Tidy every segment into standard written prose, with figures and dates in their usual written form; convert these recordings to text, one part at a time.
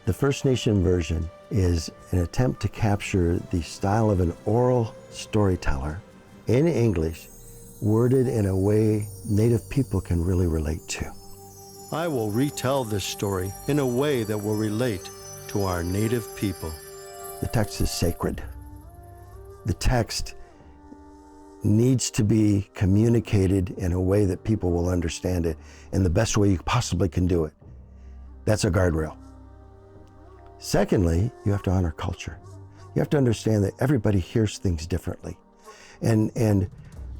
The First Nation version is an attempt to capture the style of an oral storyteller in English, worded in a way Native people can really relate to. I will retell this story in a way that will relate to our Native people. The text is sacred. The text needs to be communicated in a way that people will understand it in the best way you possibly can do it. That's a guardrail. Secondly, you have to honor culture. You have to understand that everybody hears things differently. And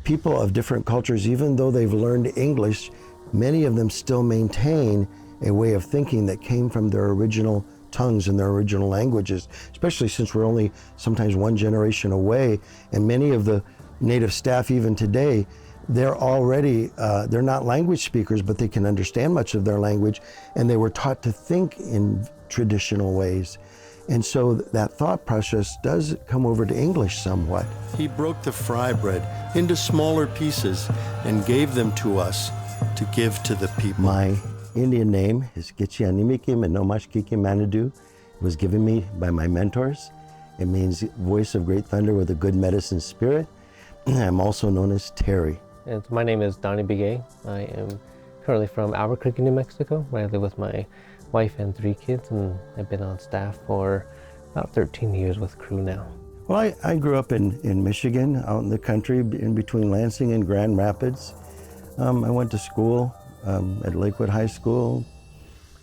people of different cultures, even though they've learned English, many of them still maintain a way of thinking that came from their original tongues and their original languages, especially since we're only sometimes one generation away. And many of the Native staff, even today, they're already, they're not language speakers, but they can understand much of their language, and they were taught to think in traditional ways. And so that thought process does come over to English somewhat. He broke the fry bread into smaller pieces and gave them to us to give to the people. My Indian name is Gitchianimikim and Nomashkiki Manadu. It was given me by my mentors. It means voice of great thunder with a good medicine spirit. I'm also known as Terry. And my name is Donnie Begay. I am currently from Albuquerque, New Mexico, where I live with my wife and 3 kids, and I've been on staff for about 13 years with Crew now. Well, I grew up in Michigan, out in the country, in between Lansing and Grand Rapids. I went to school at Lakewood High School.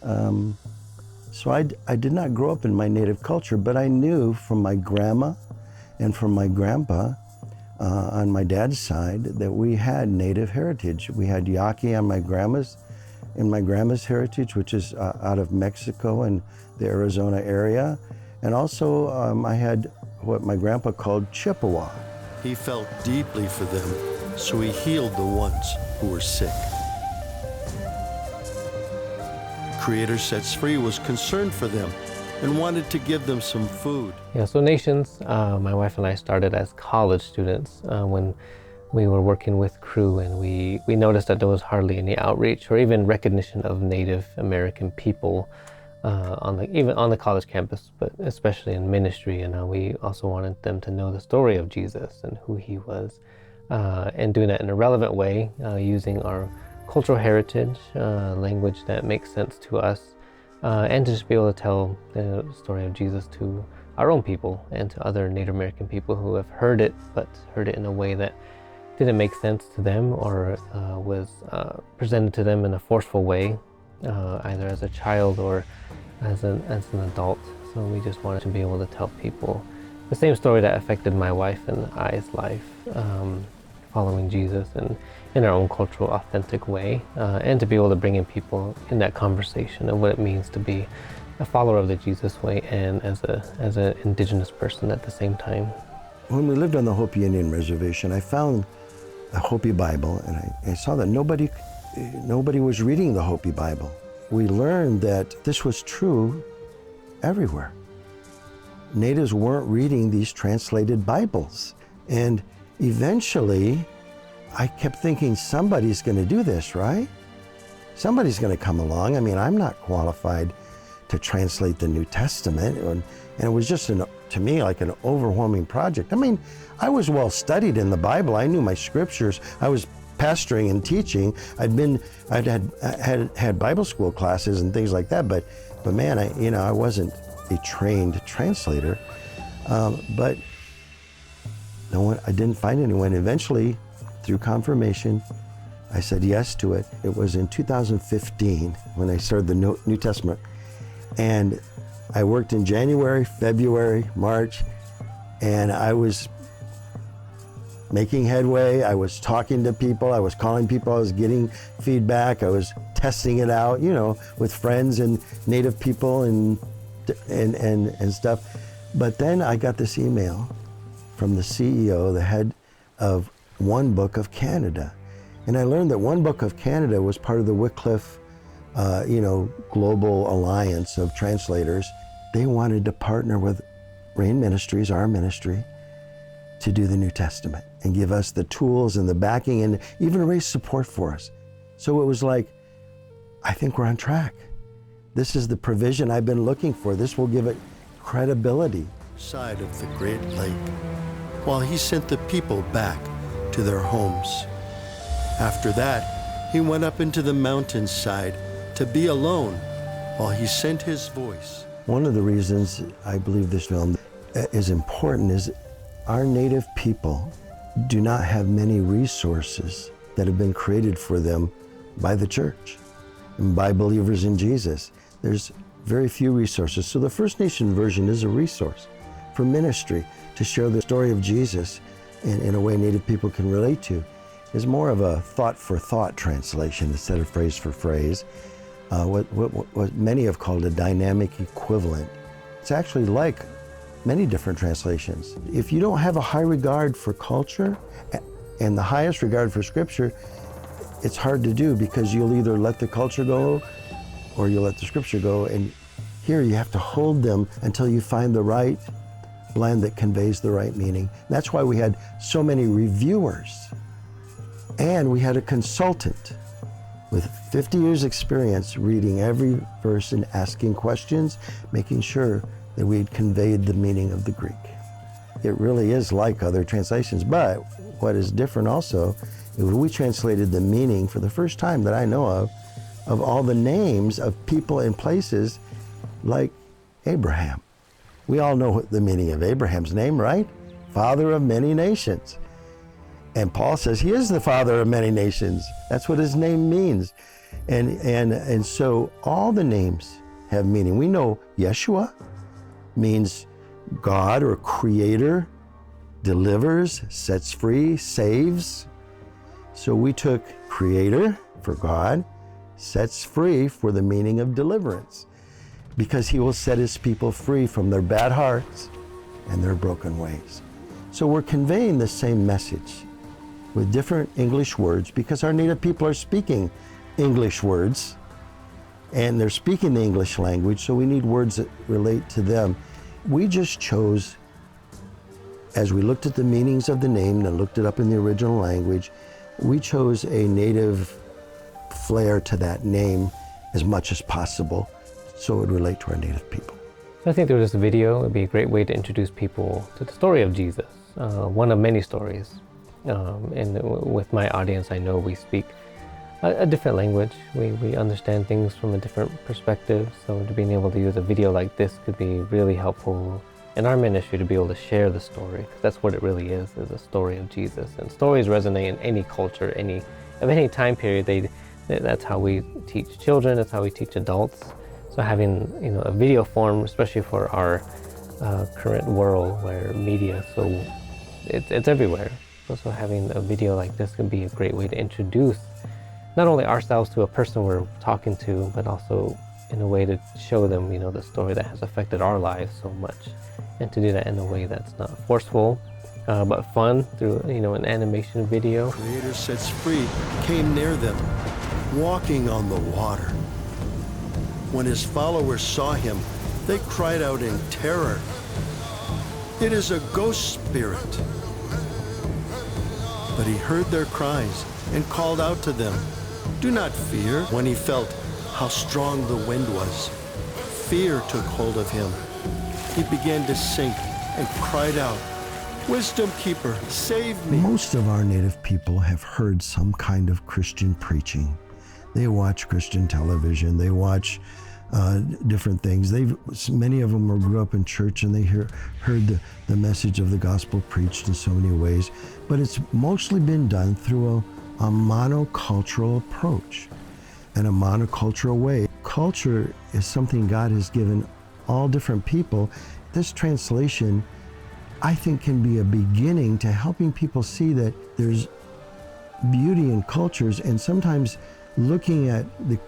So I did not grow up in my native culture, but I knew from my grandma and from my grandpa on my dad's side that we had native heritage. We had Yaqui on my grandma's heritage, which is out of Mexico and the Arizona area. And also I had what my grandpa called Chippewa. He felt deeply for them, so he healed the ones who were sick. Creator Sets Free was concerned for them and wanted to give them some food. Yeah, so Nations, my wife and I started as college students when we were working with Crew, and we noticed that there was hardly any outreach or even recognition of Native American people even on the college campus, but especially in ministry. And we also wanted them to know the story of Jesus and who he was, and doing that in a relevant way, using our cultural heritage, language that makes sense to us, and to just be able to tell the story of Jesus to our own people and to other Native American people who have heard it, but heard it in a way that didn't make sense to them or was presented to them in a forceful way, either as a child or as an adult. So we just wanted to be able to tell people the same story that affected my wife and I's life, following Jesus and in our own cultural, authentic way, and to be able to bring in people in that conversation of what it means to be a follower of the Jesus way and as an indigenous person at the same time. When we lived on the Hopi Indian Reservation, I found a Hopi Bible, and I saw that nobody was reading the Hopi Bible. We learned that this was true everywhere. Natives weren't reading these translated Bibles. And eventually, I kept thinking, somebody's going to do this, right? Somebody's going to come along. I mean, I'm not qualified to translate the New Testament. And it was just, to me, like an overwhelming project. I mean, I was well studied in the Bible. I knew my scriptures. I was pastoring and teaching. I'd had Bible school classes and things like that. But man, I wasn't a trained translator. But no one, I didn't find anyone. Eventually, through confirmation, I said yes to it. It was in 2015 when I started the New Testament. And I worked in January, February, March, and I was making headway. I was talking to people. I was calling people. I was getting feedback. I was testing it out, with friends and Native people and stuff. But then I got this email from the CEO, the head of One Book of Canada. And I learned that One Book of Canada was part of the Wycliffe, global alliance of translators. They wanted to partner with Rain Ministries, our ministry, to do the New Testament and give us the tools and the backing and even raise support for us. So it was like, I think we're on track. This is the provision I've been looking for. This will give it credibility. Side of the great lake, while he sent the people back to their homes. After that, he went up into the mountainside to be alone while he sent his voice. One of the reasons I believe this film is important is our native people do not have many resources that have been created for them by the church and by believers in Jesus. There's very few resources. So the First Nation version is a resource for ministry to share the story of Jesus in a way Native people can relate to. It's more of a thought for thought translation instead of phrase for phrase. What many have called a dynamic equivalent. It's actually like many different translations. If you don't have a high regard for culture and the highest regard for Scripture, it's hard to do because you'll either let the culture go or you'll let the Scripture go. And here you have to hold them until you find the right blend that conveys the right meaning. That's why we had so many reviewers. And we had a consultant with 50 years experience reading every verse and asking questions, making sure that we had conveyed the meaning of the Greek. It really is like other translations, but what is different also is we translated the meaning for the first time that I know of all the names of people and places like Abraham. We all know what the meaning of Abraham's name, right? Father of many nations. And Paul says he is the father of many nations. That's what his name means. And so all the names have meaning. We know Yeshua means God or creator, delivers, sets free, saves. So we took creator for God, sets free for the meaning of deliverance, because he will set his people free from their bad hearts and their broken ways. So we're conveying the same message with different English words because our native people are speaking English words and they're speaking the English language, so we need words that relate to them. We just chose, as we looked at the meanings of the name and looked it up in the original language, we chose a native flair to that name as much as possible so it would relate to our native people. I think through this video, it would be a great way to introduce people to the story of Jesus, one of many stories. And with my audience, I know we speak a different language. We understand things from a different perspective. So being able to use a video like this could be really helpful in our ministry to be able to share the story. Because that's what it really is a story of Jesus. And stories resonate in any culture, of any time period. That's how we teach children, that's how we teach adults. So having a video form, especially for our current world where media, so it's everywhere. So having a video like this could be a great way to introduce not only ourselves to a person we're talking to, but also in a way to show them, the story that has affected our lives so much, and to do that in a way that's not forceful, but fun through, an animation video. Creator sets free came near them, walking on the water. When his followers saw him, they cried out in terror, "It is a ghost spirit." But he heard their cries and called out to them, "Do not fear." When he felt how strong the wind was, fear took hold of him. He began to sink and cried out, "Wisdom keeper, save me." Most of our native people have heard some kind of Christian preaching. They watch Christian television, they watch different things. Many of them grew up in church and they heard the message of the gospel preached in so many ways, but it's mostly been done through a monocultural approach and a monocultural way. Culture is something God has given all different people. This translation, I think, can be a beginning to helping people see that there's beauty in cultures, and sometimes looking at the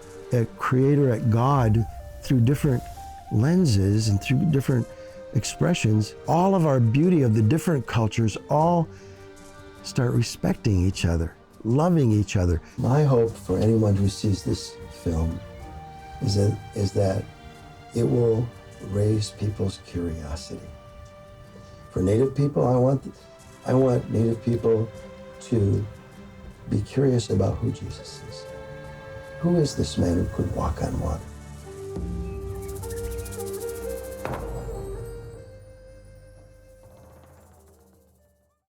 Creator, at God, through different lenses and through different expressions. All of our beauty of the different cultures all start respecting each other, loving each other. My hope for anyone who sees this film is that it will raise people's curiosity. For Native people, I want Native people to be curious about who Jesus is. Who is this man who could walk on water?